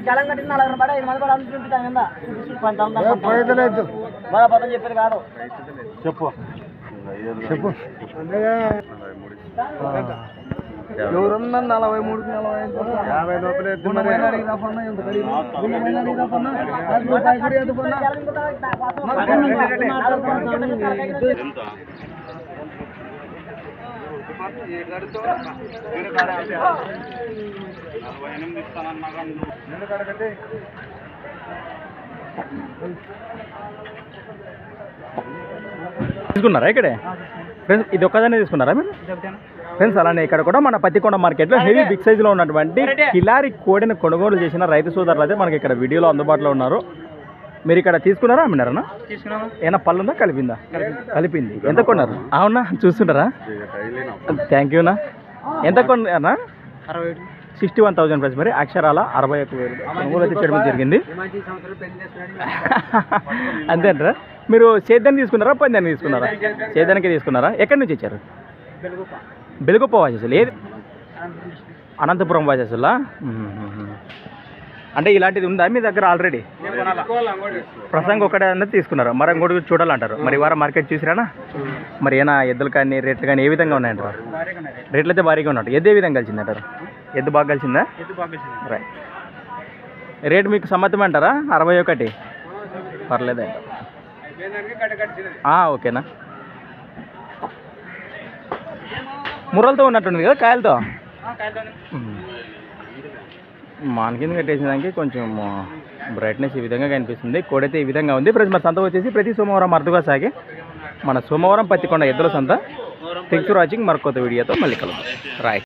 జలం కట్టి 40 రూపాయలు 5 మంది కూడా అనుకుంటాం కింద మన పదం చెప్పేది కాదు. చెప్పు చెప్పు ఎవరన్నా 43 50 లోపల తీసుకున్నారా ఇక్కడే ఫ్రెండ్స్? ఇది ఒక్కదాన్ని తీసుకున్నారా మీరు ఫ్రెండ్స్? అలానే ఇక్కడ కూడా మన పత్తికొండ మార్కెట్లో హెవీ బిగ్ సైజులో ఉన్నటువంటి కిలారి కోడిని కొనుగోలు చేసిన రైతు సోదరులు అయితే మనకి ఇక్కడ వీడియోలో అందుబాటులో ఉన్నారు. మీరు ఇక్కడ తీసుకున్నారా అమ్మినారన్నా? ఏమన్నా పళ్ళు ఉందా? కలిపిందా? కలిపింది. ఎంత కొన్నారు? అవునా, చూస్తుంటారా? థ్యాంక్ యూనా. ఎంత కొన్నా? 61,000 ప్రైస్. మరి అక్షరాల 61,000 కొనుగోలు అయితే చేయడం జరిగింది. అంతేంటారా? మీరు సేద్యాన్ని తీసుకున్నారా పందాన్ని తీసుకున్నారా? సేద్యానికి తీసుకున్నారా? ఎక్కడి నుంచి వచ్చారు? బెలుగొప్ప వాసేసులు. ఏది? అనంతపురం వాసేసులా? అంటే ఇలాంటిది ఉందా మీ దగ్గర ఆల్రెడీ? ప్రసంగం ఒకటే అన్నది తీసుకున్నారు, మరి ఇంకోటి చూడాలంటారు. మరి వారం మార్కెట్ చూసిరానా? మరి ఏనా ఎద్దులు కానీ రేట్లు కానీ ఏ విధంగా ఉన్నాయంటారు? రేట్లు అయితే భారీగా ఉన్నట్టు. ఎద్దు ఏ విధంగా కలిసిందంటారు? ఎద్దు బాగా కలిసిందా? రైట్. రేటు మీకు సమ్మతమే అంటారా? 61 పర్లేదా? ఓకేనా. ముర్రలతో ఉన్నట్టుంది కదా కాయలతో? మానకింద కట్టేసేదానికి కొంచెం బ్రైట్నెస్ ఈ విధంగా కనిపిస్తుంది. కోడైతే ఈ విధంగా ఉంది. ప్రతి మరి సంత వచ్చేసి ప్రతి సోమవారం అరుదుగా సాగే మన సోమవారం పత్తికొండ ఎద్దుల సంత. Thanks for watching. మరొక వీడియోతో మళ్ళీ కలుద్దాం. రైట్.